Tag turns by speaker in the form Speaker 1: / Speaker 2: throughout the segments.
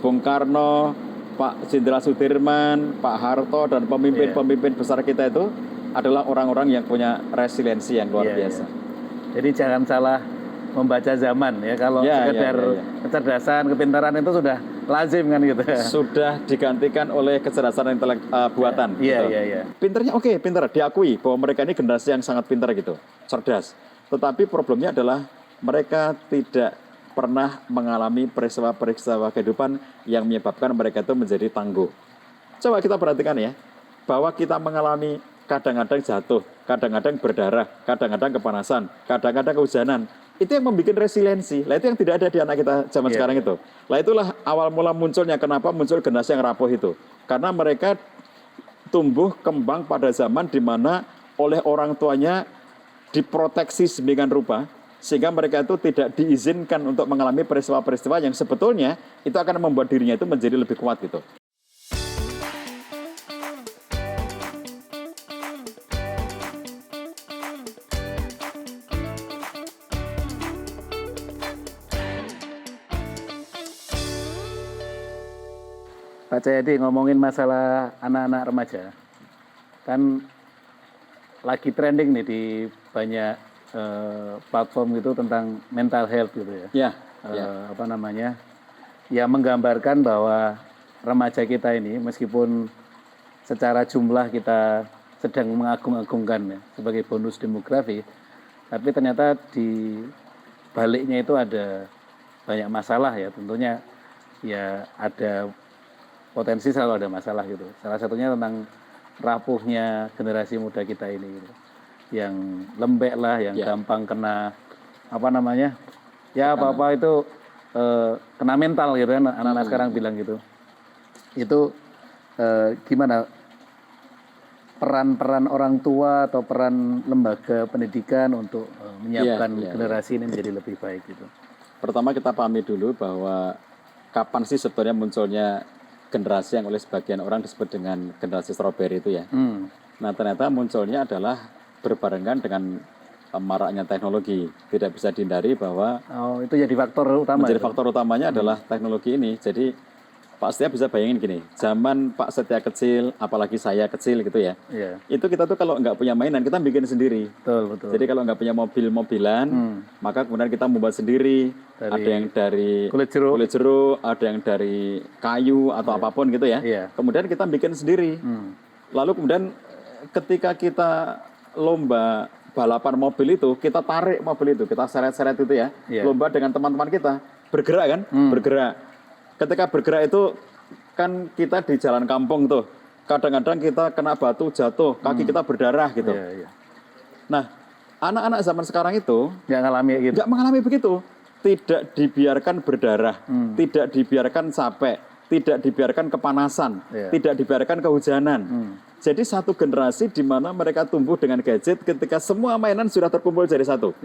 Speaker 1: Bung Karno, Pak Jenderal Sudirman, Pak Harto, dan pemimpin-pemimpin besar kita itu adalah orang-orang yang punya resiliensi yang luar biasa.
Speaker 2: Jadi jangan salah membaca zaman ya, kalau sekedar kecerdasan, kepintaran itu sudah lazim kan gitu.
Speaker 1: Sudah digantikan oleh kecerdasan buatan.
Speaker 2: Iya.
Speaker 1: Pinternya oke, pinter, diakui bahwa mereka ini generasi yang sangat pintar gitu, cerdas. Tetapi problemnya adalah mereka tidak pernah mengalami peristiwa-peristiwa kehidupan yang menyebabkan mereka itu menjadi tangguh. Coba kita perhatikan ya, bahwa kita mengalami kadang-kadang jatuh, kadang-kadang berdarah, kadang-kadang kepanasan, kadang-kadang kehujanan. Itu yang membuat resiliensi. Lah itu yang tidak ada di anak kita zaman sekarang itu. Lah itulah awal mula munculnya kenapa muncul generasi yang rapuh itu. Karena mereka tumbuh kembang pada zaman di mana oleh orang tuanya diproteksi sedemikian rupa, sehingga mereka itu tidak diizinkan untuk mengalami peristiwa-peristiwa yang sebetulnya itu akan membuat dirinya itu menjadi lebih kuat gitu.
Speaker 2: Pak Cahyadi, ngomongin masalah anak-anak remaja, kan lagi trending nih di banyak platform gitu tentang mental health gitu ya. Apa namanya? Ya menggambarkan bahwa remaja kita ini meskipun secara jumlah kita sedang mengagung-agungkan ya, sebagai bonus demografi, tapi ternyata di baliknya itu ada banyak masalah ya. Tentunya ya ada potensi, selalu ada masalah gitu. Salah satunya tentang rapuhnya generasi muda kita ini gitu. Yang lembek lah, yang gampang kena apa namanya, ya apa-apa itu kena mental gitu kan, anak-anak sekarang bilang gitu. Itu gimana peran-peran orang tua atau peran lembaga pendidikan untuk menyiapkan generasi ini menjadi lebih baik gitu.
Speaker 1: Pertama kita pahami dulu bahwa kapan sih sebenarnya munculnya generasi yang oleh sebagian orang disebut dengan generasi strawberry itu ya. Nah ternyata munculnya adalah berbarengan dengan maraknya teknologi. Tidak bisa dihindari bahwa
Speaker 2: itu jadi faktor utama.
Speaker 1: Menjadi faktor utamanya adalah teknologi ini. Jadi Pak Setia bisa bayangin gini, zaman Pak Setia kecil, apalagi saya kecil gitu ya. Itu kita tuh kalau nggak punya mainan kita bikin sendiri.
Speaker 2: Betul.
Speaker 1: Jadi kalau nggak punya mobil-mobilan, maka kemudian kita membuat sendiri. Ada yang dari kulit jeruk, ada yang dari kayu atau apapun gitu ya. Kemudian kita bikin sendiri. Lalu kemudian ketika kita lomba balapan mobil itu, kita tarik mobil itu, kita seret-seret itu ya. Lomba dengan teman-teman kita, bergerak kan? Bergerak. Ketika bergerak itu kan kita di jalan kampung tuh, kadang-kadang kita kena batu jatuh, kaki kita berdarah gitu. Nah, anak-anak zaman sekarang itu nggak mengalami begitu, tidak dibiarkan berdarah, tidak dibiarkan capek, tidak dibiarkan kepanasan, tidak dibiarkan kehujanan. Jadi satu generasi di mana mereka tumbuh dengan gadget ketika semua mainan sudah terkumpul jadi satu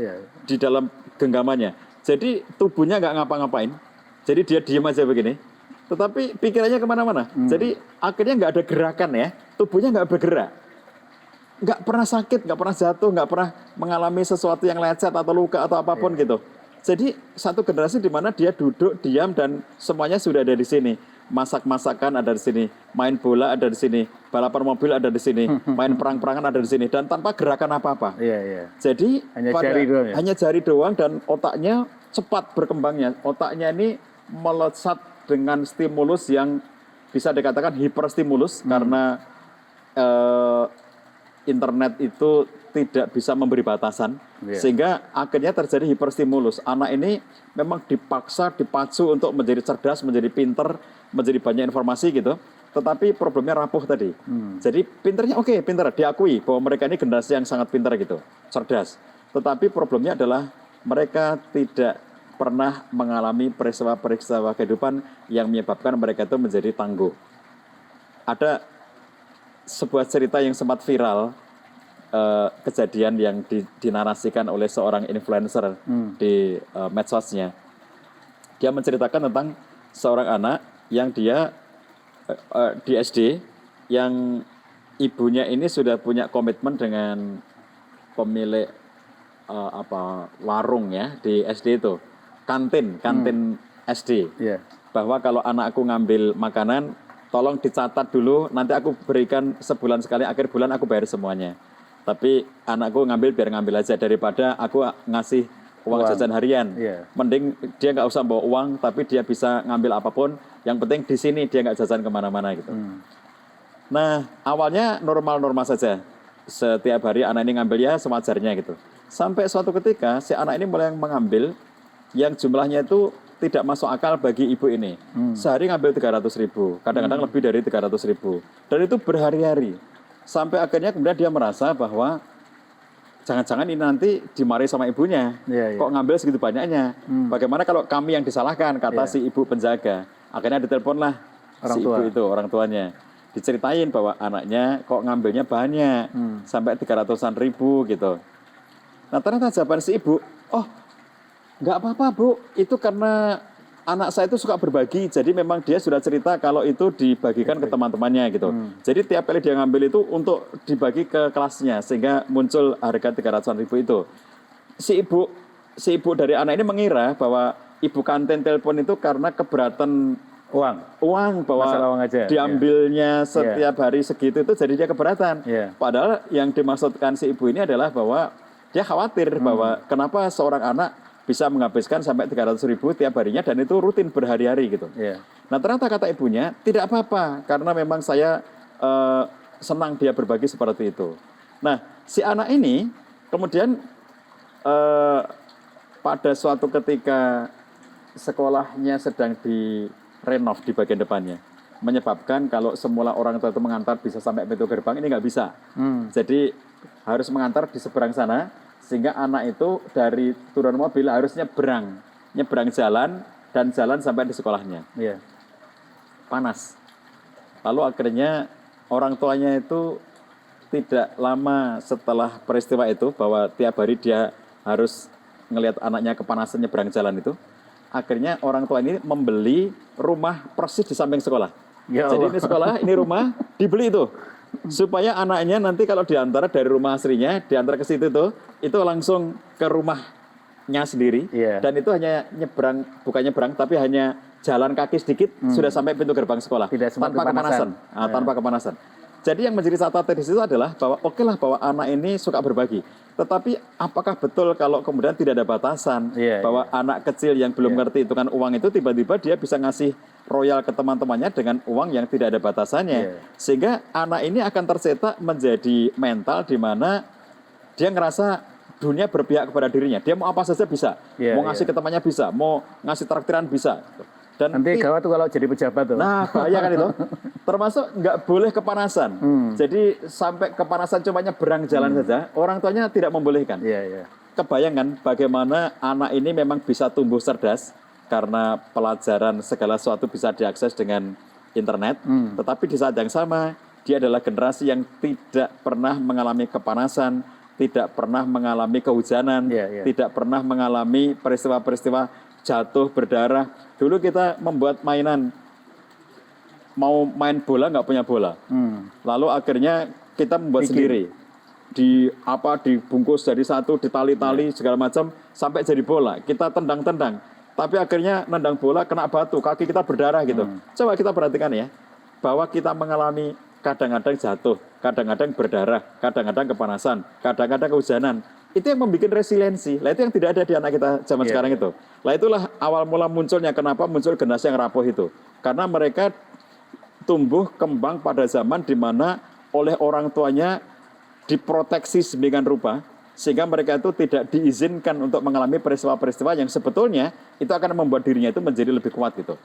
Speaker 1: di dalam genggamannya. Jadi tubuhnya nggak ngapa-ngapain. Jadi dia diam aja begini, tetapi pikirannya kemana-mana. Jadi akhirnya nggak ada gerakan ya, tubuhnya nggak bergerak. Nggak pernah sakit, nggak pernah jatuh, nggak pernah mengalami sesuatu yang lecet atau luka atau apapun gitu. Jadi satu generasi di mana dia duduk, diam, dan semuanya sudah ada di sini. Masak-masakan ada di sini, main bola ada di sini, balapan mobil ada di sini, main perang-perangan ada di sini, dan tanpa gerakan apa-apa. Jadi hanya jari doang dan otaknya cepat berkembangnya. Otaknya ini melesat dengan stimulus yang bisa dikatakan hiperstimulus karena internet itu tidak bisa memberi batasan, sehingga akhirnya terjadi hiperstimulus. Anak ini memang dipaksa, dipacu untuk menjadi cerdas, menjadi pinter, menjadi banyak informasi gitu. Tetapi problemnya rapuh tadi. Jadi pinternya oke, pinter, diakui bahwa mereka ini generasi yang sangat pintar gitu, cerdas. Tetapi problemnya adalah mereka tidak pernah mengalami peristiwa-peristiwa kehidupan yang menyebabkan mereka itu menjadi tangguh. Ada sebuah cerita yang sempat viral, kejadian yang dinarasikan oleh seorang influencer di medsosnya. Dia menceritakan tentang seorang anak yang dia di SD, yang ibunya ini sudah punya komitmen dengan pemilik warung ya di SD itu. Kantin SD. bahwa kalau anakku ngambil makanan, tolong dicatat dulu, nanti aku berikan sebulan sekali, akhir bulan aku bayar semuanya. Tapi anakku ngambil biar ngambil aja, daripada aku ngasih uang jajan harian. Mending dia nggak usah bawa uang, tapi dia bisa ngambil apapun, yang penting di sini dia nggak jajan kemana-mana gitu. Nah, awalnya normal-normal saja. Setiap hari anak ini ngambil ya sewajarnya gitu. Sampai suatu ketika, si anak ini mulai mengambil yang jumlahnya itu tidak masuk akal bagi ibu ini. Sehari ngambil 300.000, kadang-kadang lebih dari 300.000. Dan itu berhari-hari. Sampai akhirnya kemudian dia merasa bahwa jangan-jangan ini nanti dimarahi sama ibunya. Kok ngambil segitu banyaknya? Bagaimana kalau kami yang disalahkan, kata si ibu penjaga. Akhirnya diteleponlah si ibu itu, orang tuanya. Diceritain bahwa anaknya kok ngambilnya banyak, sampai 300-an ribu gitu. Nah ternyata jawaban si ibu, oh nggak apa-apa Bu, itu karena anak saya itu suka berbagi, jadi memang dia sudah cerita kalau itu dibagikan ke teman-temannya gitu. Jadi tiap kali dia ngambil itu untuk dibagi ke kelasnya, sehingga muncul harga 300-an ribu itu. Si ibu dari anak ini mengira bahwa ibu kantin telepon itu karena keberatan uang bahwa
Speaker 2: uang aja.
Speaker 1: Diambilnya setiap hari segitu itu, jadi dia keberatan. Padahal yang dimaksudkan si ibu ini adalah bahwa dia khawatir bahwa kenapa seorang anak bisa menghabiskan sampai 300.000 tiap harinya dan itu rutin berhari-hari gitu. Nah ternyata kata ibunya tidak apa-apa karena memang saya senang dia berbagi seperti itu. Nah si anak ini kemudian pada suatu ketika sekolahnya sedang direnov di bagian depannya, menyebabkan kalau semula orang tua itu mengantar bisa sampai pintu gerbang, ini nggak bisa. Jadi harus mengantar di seberang sana. Sehingga anak itu dari turun mobil harus nyebrang jalan dan jalan sampai di sekolahnya. Panas. Lalu akhirnya orang tuanya itu tidak lama setelah peristiwa itu, bahwa tiap hari dia harus ngelihat anaknya kepanasan nyebrang jalan itu, akhirnya orang tua ini membeli rumah persis di samping sekolah. Jadi ini sekolah, ini rumah, dibeli itu. Supaya anaknya nanti kalau diantar dari rumah aslinya, diantar ke situ tuh, itu langsung ke rumahnya sendiri. Dan itu hanya nyebrang, bukan nyebrang, tapi hanya jalan kaki sedikit, sudah sampai pintu gerbang sekolah. Tanpa kepanasan. Tanpa kepanasan. Jadi yang menjadi catatan di situ adalah bahwa oke lah bahwa anak ini suka berbagi. Tetapi apakah betul kalau kemudian tidak ada batasan, bahwa anak kecil yang belum ngerti hitungan uang itu tiba-tiba dia bisa ngasih royal ke teman-temannya dengan uang yang tidak ada batasannya. Sehingga anak ini akan tercetak menjadi mental di mana dia ngerasa dunia berpihak kepada dirinya. Dia mau apa saja bisa. Mau ngasih ke temannya bisa. Mau ngasih traktiran bisa. Dan
Speaker 2: nanti gawat tuh kalau jadi pejabat tuh.
Speaker 1: Nah, bahaya kan itu. Termasuk nggak boleh kepanasan. Jadi sampai kepanasan cuma nyebrang jalan saja, orang tuanya tidak membolehkan. Kebayangkan bagaimana anak ini memang bisa tumbuh cerdas karena pelajaran segala sesuatu bisa diakses dengan internet. Tetapi di saat yang sama, dia adalah generasi yang tidak pernah mengalami kepanasan, tidak pernah mengalami kehujanan, tidak pernah mengalami peristiwa-peristiwa jatuh berdarah. Dulu kita membuat mainan, mau main bola nggak punya bola. Lalu akhirnya kita membuat sendiri. Dibungkus dari satu, ditali-tali segala macam sampai jadi bola. Kita tendang-tendang. Tapi akhirnya nendang bola kena batu, kaki kita berdarah gitu. Coba kita perhatikan ya, bahwa kita mengalami kadang-kadang jatuh, kadang-kadang berdarah, kadang-kadang kepanasan, kadang-kadang kehujanan. Itu yang membuat resiliensi. Lah itu yang tidak ada di anak kita zaman sekarang itu. Lah itulah awal mula munculnya kenapa muncul generasi yang rapuh itu. Karena mereka tumbuh kembang pada zaman di mana oleh orang tuanya diproteksi sedemikian rupa, sehingga mereka itu tidak diizinkan untuk mengalami peristiwa-peristiwa yang sebetulnya itu akan membuat dirinya itu menjadi lebih kuat gitu.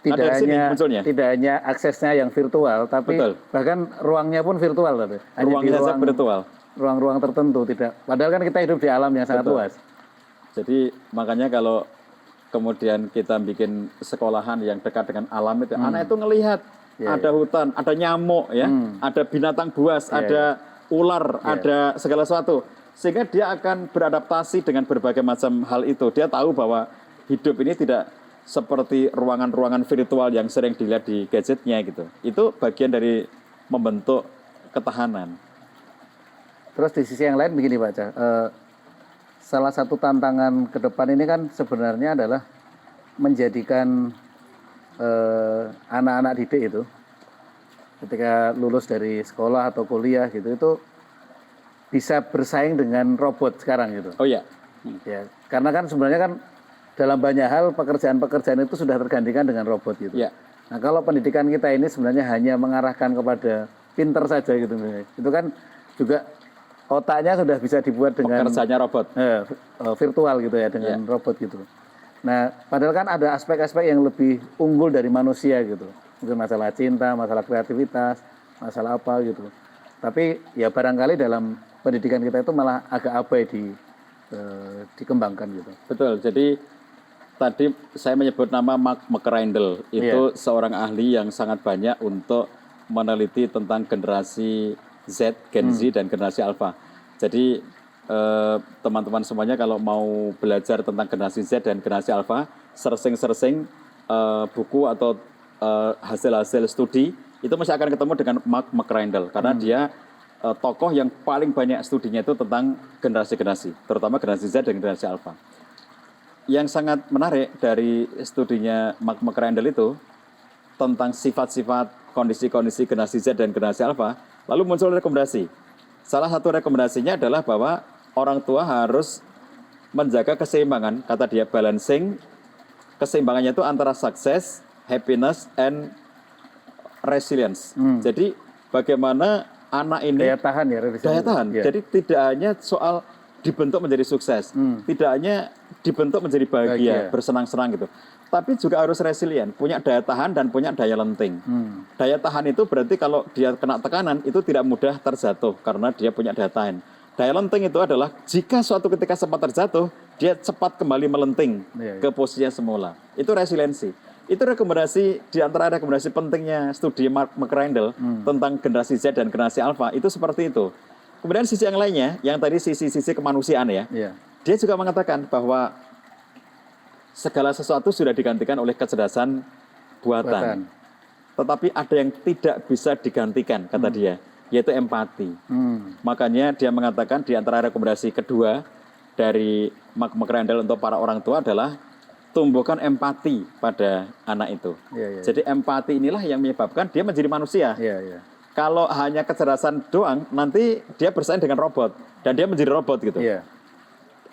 Speaker 2: Tidak hanya aksesnya yang virtual, tapi bahkan ruangnya pun virtual.
Speaker 1: Ruangnya saja virtual.
Speaker 2: Ruang-ruang tertentu tidak. Padahal kan kita hidup di alam yang sangat luas.
Speaker 1: Jadi makanya kalau kemudian kita bikin sekolahan yang dekat dengan alam itu, anak itu ngelihat ada hutan, ada nyamuk ya, ada binatang buas, ada ular, ada segala sesuatu. Sehingga dia akan beradaptasi dengan berbagai macam hal itu. Dia tahu bahwa hidup ini tidak seperti ruangan-ruangan virtual yang sering dilihat di gadgetnya gitu. Itu bagian dari membentuk ketahanan.
Speaker 2: Terus di sisi yang lain begini Pak Cah, salah satu tantangan ke depan ini kan sebenarnya adalah menjadikan anak-anak didik itu ketika lulus dari sekolah atau kuliah gitu itu bisa bersaing dengan robot sekarang gitu.
Speaker 1: Oh iya.
Speaker 2: Ya, karena kan sebenarnya kan dalam banyak hal pekerjaan-pekerjaan itu sudah tergantikan dengan robot gitu.
Speaker 1: Ya.
Speaker 2: Nah, kalau pendidikan kita ini sebenarnya hanya mengarahkan kepada pinter saja gitu. Itu kan juga otaknya sudah bisa dibuat dengan
Speaker 1: pekerjaannya robot.
Speaker 2: Virtual gitu ya, dengan robot gitu. Nah, padahal kan ada aspek-aspek yang lebih unggul dari manusia gitu. Mungkin masalah cinta, masalah kreativitas, masalah apa gitu. Tapi ya barangkali dalam pendidikan kita itu malah agak abai dikembangkan gitu.
Speaker 1: Betul. Jadi tadi saya menyebut nama Mark McCrindle. Itu seorang ahli yang sangat banyak untuk meneliti tentang generasi Z, Gen Z, dan generasi Alpha. Jadi teman-teman semuanya kalau mau belajar tentang generasi Z dan generasi Alpha, searching buku atau hasil-hasil studi, itu masih akan ketemu dengan Mark McCrindle. Karena dia tokoh yang paling banyak studinya itu tentang generasi-generasi, terutama generasi Z dan generasi Alpha. Yang sangat menarik dari studinya Mark McCrindle itu tentang sifat-sifat kondisi-kondisi generasi Z dan generasi Alpha, lalu muncul rekomendasi. Salah satu rekomendasinya adalah bahwa orang tua harus menjaga keseimbangan, kata dia balancing, keseimbangannya itu antara sukses, happiness, and resilience. Jadi bagaimana anak ini
Speaker 2: daya tahan ya,
Speaker 1: daya tahan. Ya. Jadi tidak hanya soal dibentuk menjadi sukses, tidak hanya dibentuk menjadi bahagia. Bersenang-senang gitu, tapi juga harus resilient, punya daya tahan dan punya daya lenting. Daya tahan itu berarti kalau dia kena tekanan itu tidak mudah terjatuh karena dia punya daya tahan. Daya lenting itu adalah jika suatu ketika sempat terjatuh, dia cepat kembali melenting ke posisinya semula. Itu resiliensi. Itu rekomendasi, di antara rekomendasi pentingnya studi Mark McCrindle tentang generasi Z dan generasi Alpha itu seperti itu. Kemudian sisi yang lainnya, yang tadi sisi kemanusiaan ya, dia juga mengatakan bahwa segala sesuatu sudah digantikan oleh kecerdasan buatan. Tetapi ada yang tidak bisa digantikan, kata dia, yaitu empati. Makanya dia mengatakan di antara rekomendasi kedua dari Mark McCrindle untuk para orang tua adalah tumbuhkan empati pada anak itu. Jadi empati inilah yang menyebabkan dia menjadi manusia. Kalau hanya kecerdasan doang, nanti dia bersaing dengan robot dan dia menjadi robot gitu.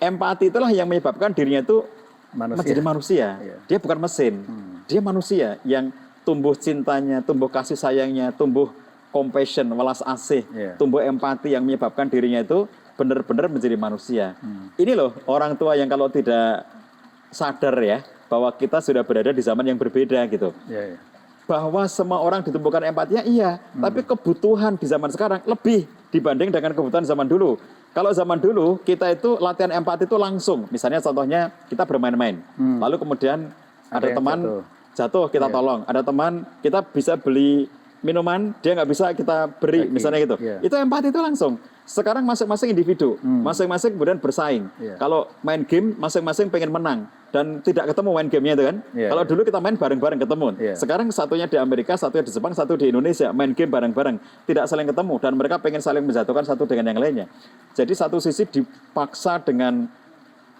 Speaker 1: Empati itulah yang menyebabkan dirinya itu menjadi manusia. Dia bukan mesin. Dia manusia yang tumbuh cintanya, tumbuh kasih sayangnya, tumbuh compassion, welas asih, tumbuh empati yang menyebabkan dirinya itu benar-benar menjadi manusia. Ini loh orang tua yang kalau tidak sadar ya bahwa kita sudah berada di zaman yang berbeda gitu. Bahwa semua orang ditumbuhkan empatinya iya, tapi kebutuhan di zaman sekarang lebih dibanding dengan kebutuhan zaman dulu. Kalau zaman dulu kita itu latihan empati itu langsung. Misalnya contohnya kita bermain-main, lalu kemudian ada teman jatuh kita tolong, ada teman kita bisa beli minuman, dia nggak bisa kita beri, misalnya gitu. Itu empati itu langsung. Sekarang masing-masing individu, masing-masing kemudian bersaing. Kalau main game, masing-masing pengen menang. Dan tidak ketemu main gamenya itu kan. Kalau dulu kita main bareng-bareng ketemu. Sekarang satunya di Amerika, satunya di Jepang, satu di Indonesia. Main game bareng-bareng. Tidak saling ketemu. Dan mereka pengen saling menjatuhkan satu dengan yang lainnya. Jadi satu sisi dipaksa dengan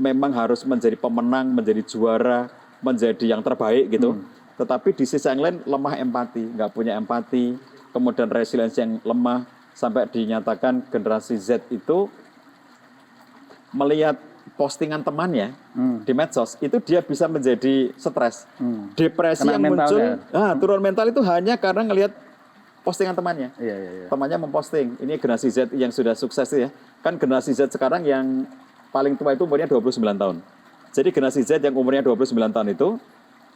Speaker 1: memang harus menjadi pemenang, menjadi juara, menjadi yang terbaik gitu. Tetapi di sisi yang lain lemah empati, nggak punya empati, kemudian resiliensi yang lemah, sampai dinyatakan generasi Z itu melihat postingan temannya di medsos, itu dia bisa menjadi stres, depresi yang muncul, turun mental itu hanya karena ngelihat postingan temannya. Temannya memposting, ini generasi Z yang sudah sukses ya, kan generasi Z sekarang yang paling tua itu umurnya 29 tahun. Jadi generasi Z yang umurnya 29 tahun itu,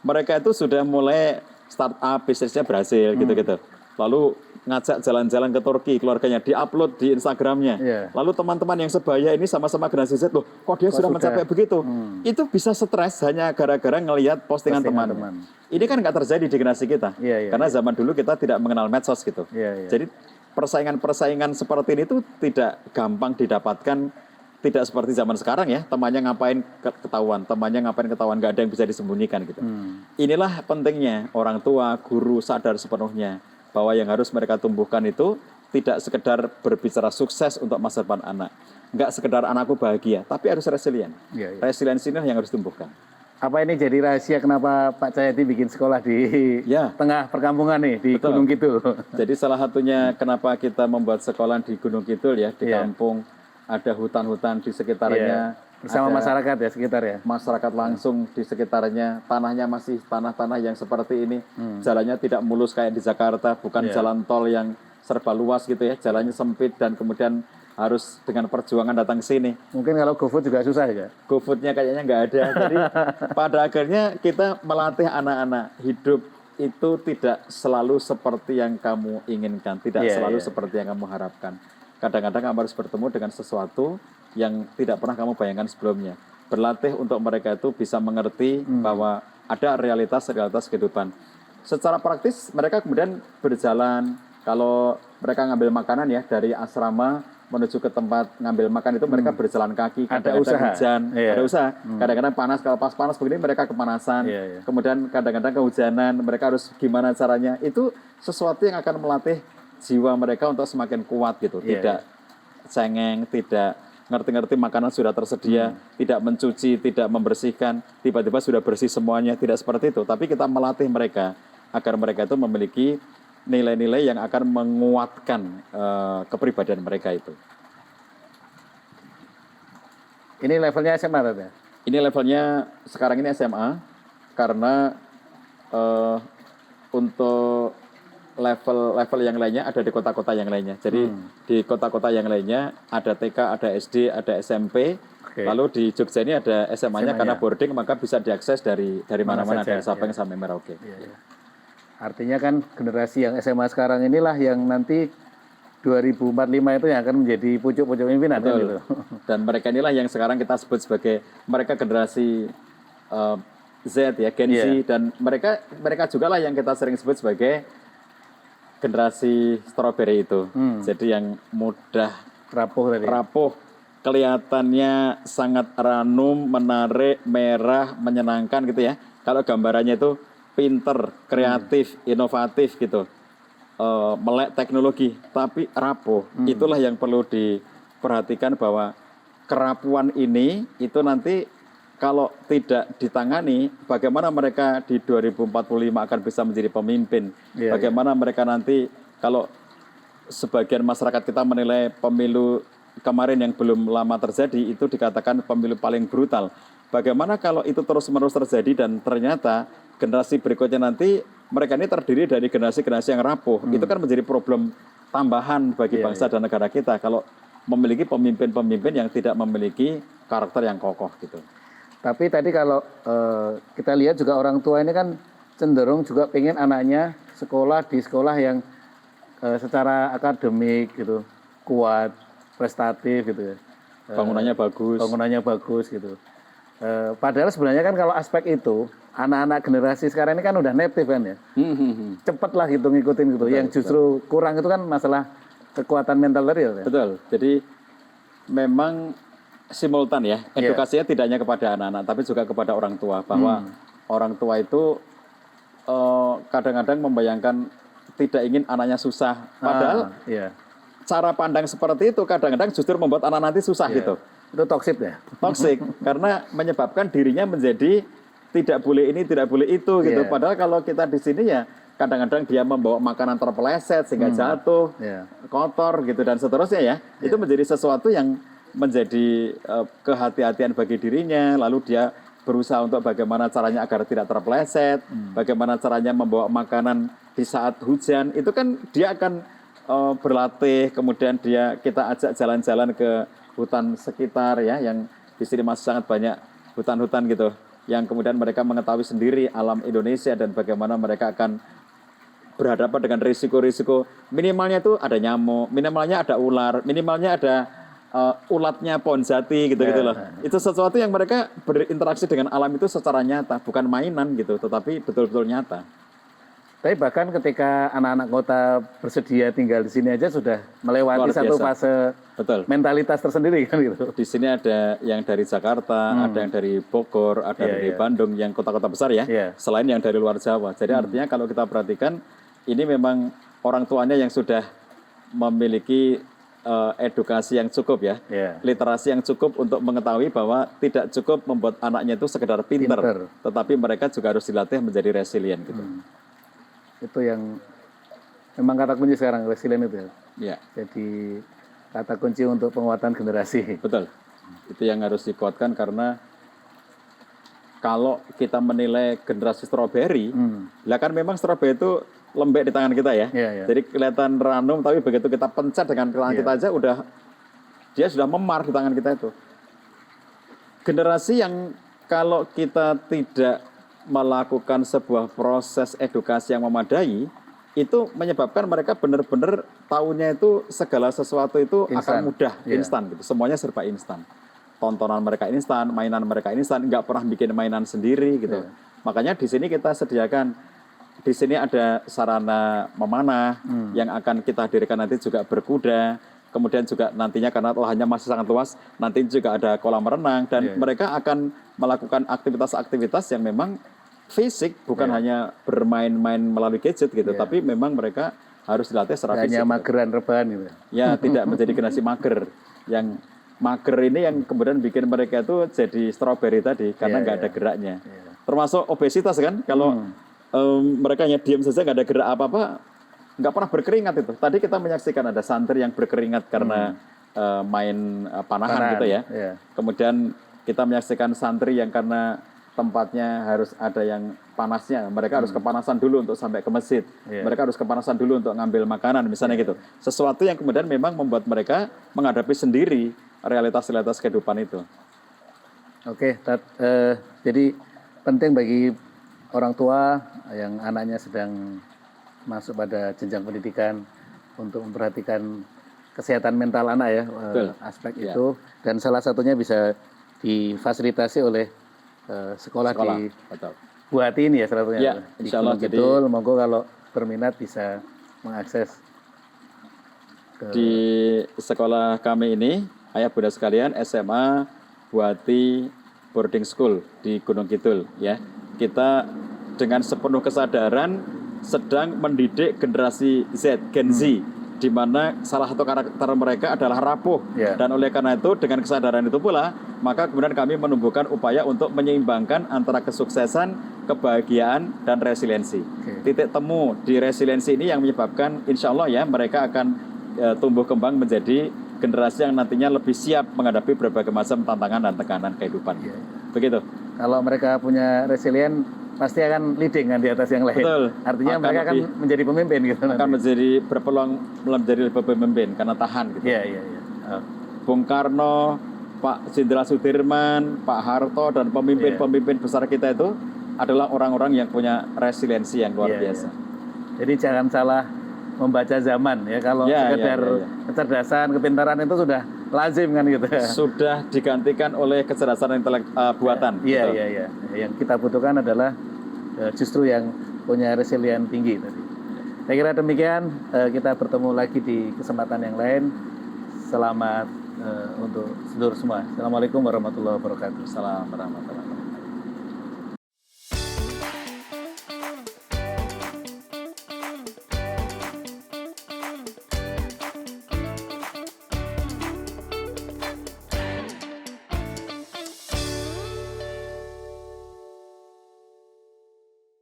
Speaker 1: mereka itu sudah mulai startup, bisnisnya berhasil gitu-gitu. Lalu ngajak jalan-jalan ke Turki, keluarganya diupload di Instagramnya. Lalu teman-teman yang sebaya ini sama-sama generasi Z, loh kok dia sudah mencapai begitu? Itu bisa stres hanya gara-gara ngelihat postingan teman. Ini kan nggak terjadi di generasi kita. Karena zaman dulu kita tidak mengenal medsos gitu. Jadi persaingan-persaingan seperti ini itu tidak gampang didapatkan. Tidak seperti zaman sekarang ya, temannya ngapain ketahuan, nggak ada yang bisa disembunyikan gitu. Inilah pentingnya orang tua, guru sadar sepenuhnya bahwa yang harus mereka tumbuhkan itu tidak sekedar berbicara sukses untuk masa depan anak, nggak sekedar anakku bahagia, tapi harus resilient. Resiliensi ini yang harus ditumbuhkan.
Speaker 2: Apa ini jadi rahasia kenapa Pak Cahyadi bikin sekolah di tengah perkampungan nih di Gunung Kidul?
Speaker 1: Jadi salah satunya kenapa kita membuat sekolah di Gunung Kidul ya, di kampung ada hutan-hutan di sekitarnya.
Speaker 2: Bersama masyarakat ya sekitar ya?
Speaker 1: Masyarakat langsung di sekitarnya, tanahnya masih tanah-tanah yang seperti ini. Jalannya tidak mulus kayak di Jakarta, bukan jalan tol yang serba luas gitu ya, jalannya sempit dan kemudian harus dengan perjuangan datang ke sini.
Speaker 2: Mungkin kalau GoFood juga susah ya?
Speaker 1: GoFoodnya kayaknya nggak ada. Jadi pada akhirnya kita melatih anak-anak hidup itu tidak selalu seperti yang kamu inginkan, tidak selalu seperti yang kamu harapkan. Kadang-kadang kamu harus bertemu dengan sesuatu yang tidak pernah kamu bayangkan sebelumnya. Berlatih untuk mereka itu bisa mengerti bahwa ada realitas-realitas kehidupan. Secara praktis mereka kemudian berjalan. Kalau mereka ngambil makanan ya dari asrama menuju ke tempat ngambil makan itu mereka berjalan kaki, kadang-kadang hujan, ada usaha. Kadang-kadang panas, kalau pas panas begini mereka kepanasan. Kemudian kadang-kadang kehujanan, mereka harus gimana caranya. Itu sesuatu yang akan melatih jiwa mereka untuk semakin kuat gitu. Tidak cengeng, tidak ngerti-ngerti makanan sudah tersedia, tidak mencuci, tidak membersihkan, tiba-tiba sudah bersih semuanya, tidak seperti itu. Tapi kita melatih mereka agar mereka itu memiliki nilai-nilai yang akan menguatkan kepribadian mereka itu.
Speaker 2: Ini levelnya SMA ya?
Speaker 1: Ini levelnya sekarang ini SMA karena untuk level yang lainnya ada di kota-kota yang lainnya. Jadi di kota-kota yang lainnya ada TK, ada SD, ada SMP. Lalu di Jogja ini ada SMA-nya karena boarding maka bisa diakses dari mana-mana, dari Sabang sampai Merauke.
Speaker 2: Artinya kan generasi yang SMA sekarang inilah yang nanti 2045 itu yang akan menjadi pucuk-pucuk pimpinan. Kan gitu.
Speaker 1: Dan mereka inilah yang sekarang kita sebut sebagai mereka generasi Z ya, Gen Z. Dan mereka juga lah yang kita sering sebut sebagai generasi strawberry itu. Jadi yang mudah rapuh, kelihatannya sangat ranum, menarik, merah, menyenangkan gitu ya. Kalau gambarannya itu pinter, kreatif, inovatif gitu, melek teknologi, tapi rapuh. Itulah yang perlu diperhatikan bahwa kerapuan ini itu nanti kalau tidak ditangani, bagaimana mereka di 2045 akan bisa menjadi pemimpin? Bagaimana mereka nanti kalau sebagian masyarakat kita menilai pemilu kemarin yang belum lama terjadi itu dikatakan pemilu paling brutal. Bagaimana kalau itu terus-menerus terjadi dan ternyata generasi berikutnya nanti mereka ini terdiri dari generasi-generasi yang rapuh. Itu kan menjadi problem tambahan bagi bangsa dan negara kita kalau memiliki pemimpin-pemimpin yang tidak memiliki karakter yang kokoh gitu.
Speaker 2: Tapi tadi kalau kita lihat juga orang tua ini kan cenderung juga pengen anaknya sekolah di sekolah yang secara akademik gitu kuat, prestatif gitu ya. Bangunannya bagus gitu. Padahal sebenarnya kan kalau aspek itu anak-anak generasi sekarang ini kan udah native kan ya. Cepet lah gitu ngikutin gitu. Betul, yang justru kurang itu kan masalah kekuatan mental tadi ya.
Speaker 1: Betul. Jadi memang simultan ya. Edukasinya tidak hanya kepada anak-anak tapi juga kepada orang tua bahwa orang tua itu kadang-kadang membayangkan tidak ingin anaknya susah. Padahal cara pandang seperti itu kadang-kadang justru membuat anak nanti susah gitu.
Speaker 2: Itu toksik ya?
Speaker 1: Toksik, karena menyebabkan dirinya menjadi tidak boleh ini, tidak boleh itu gitu. Padahal kalau kita di sini ya kadang-kadang dia membawa makanan terpeleset sehingga jatuh, kotor gitu dan seterusnya ya. Itu menjadi sesuatu yang menjadi kehati-hatian bagi dirinya. Lalu dia berusaha untuk bagaimana caranya agar tidak terpeleset, bagaimana caranya membawa makanan di saat hujan. Itu kan dia akan berlatih, kemudian kita ajak jalan-jalan ke hutan sekitar ya, yang di sini masih sangat banyak hutan-hutan gitu, yang kemudian mereka mengetahui sendiri alam Indonesia dan bagaimana mereka akan berhadapan dengan risiko-risiko. Minimalnya itu ada nyamuk, minimalnya ada ular, minimalnya ada ulatnya pohon jati gitu-gitu loh. Itu sesuatu yang mereka berinteraksi dengan alam itu secara nyata, bukan mainan gitu, tetapi betul-betul nyata.
Speaker 2: Tapi bahkan ketika anak-anak kota bersedia tinggal di sini aja sudah melewati satu fase mentalitas tersendiri kan gitu.
Speaker 1: Di sini ada yang dari Jakarta, ada yang dari Bogor, ada dari Bandung, yang kota-kota besar ya. Selain yang dari luar Jawa. Jadi artinya kalau kita perhatikan ini memang orang tuanya yang sudah memiliki edukasi yang cukup ya,
Speaker 2: Yeah.
Speaker 1: literasi yang cukup untuk mengetahui bahwa tidak cukup membuat anaknya itu sekedar pinter, tetapi mereka juga harus dilatih menjadi resilient gitu.
Speaker 2: Itu yang memang kata kunci sekarang, resilient itu ya.
Speaker 1: Ya,
Speaker 2: Jadi kata kunci untuk penguatan generasi.
Speaker 1: betul. Itu yang harus dikuatkan karena kalau kita menilai generasi strawberry, lah kan memang strawberry itu lembek di tangan kita ya.
Speaker 2: Yeah.
Speaker 1: Jadi kelihatan ranum, tapi begitu kita pencet dengan tangan kita aja dia sudah memar di tangan kita itu. Generasi yang kalau kita tidak melakukan sebuah proses edukasi yang memadai, itu menyebabkan mereka benar-benar tahunya itu segala sesuatu itu akan mudah, instan gitu. Semuanya serba instan. Tontonan mereka instan, mainan mereka instan, nggak pernah bikin mainan sendiri gitu. Makanya di sini kita sediakan, di sini ada sarana memanah yang akan kita hadirkan nanti juga berkuda. Kemudian juga nantinya karena lahannya masih sangat luas, nanti juga ada kolam renang dan mereka akan melakukan aktivitas-aktivitas yang memang fisik, bukan hanya bermain-main melalui gadget gitu, tapi memang mereka harus dilatih secara fisik.
Speaker 2: Hanya mageran rebahan gitu.
Speaker 1: Ya, tidak menjadi generasi mager. Yang mager ini yang kemudian bikin mereka itu jadi strawberry tadi karena nggak ada geraknya. Termasuk obesitas kan, kalau mereka hanya diam saja nggak ada gerak apa-apa, nggak pernah berkeringat itu. Tadi kita menyaksikan ada santri yang berkeringat karena main panahan gitu ya. Kemudian kita menyaksikan santri yang karena tempatnya harus ada yang panasnya, mereka harus kepanasan dulu untuk sampai ke masjid. Mereka harus kepanasan dulu untuk ngambil makanan, misalnya gitu. Sesuatu yang kemudian memang membuat mereka menghadapi sendiri realitas-realitas kehidupan itu.
Speaker 2: Oke, jadi penting bagi orang tua yang anaknya sedang masuk pada jenjang pendidikan untuk memperhatikan kesehatan mental anak ya, aspek itu. Dan salah satunya bisa difasilitasi oleh sekolah di Buati ini ya salah satunya.
Speaker 1: Ya, insya Allah.
Speaker 2: Jadi monggo kalau berminat bisa mengakses
Speaker 1: di sekolah kami ini, ayah bunda sekalian, SMA Buati Boarding School di Gunung Kidul ya. Kita dengan sepenuh kesadaran sedang mendidik generasi Z, Gen Z, di mana salah satu karakter mereka adalah rapuh. Dan oleh karena itu dengan kesadaran itu pula maka kemudian kami menumbuhkan upaya untuk menyeimbangkan antara kesuksesan, kebahagiaan dan resiliensi. Titik temu di resiliensi ini yang menyebabkan insya Allah ya mereka akan tumbuh kembang menjadi generasi yang nantinya lebih siap menghadapi berbagai macam tantangan dan tekanan kehidupan. Begitu.
Speaker 2: Kalau mereka punya resilient pasti akan leading kan di atas yang lain.
Speaker 1: Betul.
Speaker 2: Artinya mereka akan menjadi pemimpin gitu.
Speaker 1: Akan menjadi berpeluang menjadi pemimpin karena tahan gitu.
Speaker 2: Iya.
Speaker 1: Bung Karno, Pak Jenderal Sudirman, Pak Harto dan pemimpin-pemimpin besar kita itu adalah orang-orang yang punya resiliensi yang luar biasa.
Speaker 2: Jadi jangan salah membaca zaman ya, kalau sekedar kecerdasan, kepintaran itu sudah lazim kan gitu.
Speaker 1: Sudah digantikan oleh kecerdasan buatan.
Speaker 2: Iya. Yang kita butuhkan adalah justru yang punya resilient tinggi tadi. Saya kira demikian, kita bertemu lagi di kesempatan yang lain. Selamat untuk seluruh semua. Assalamualaikum warahmatullahi wabarakatuh.
Speaker 1: Assalamualaikum warahmatullahi wabarakatuh.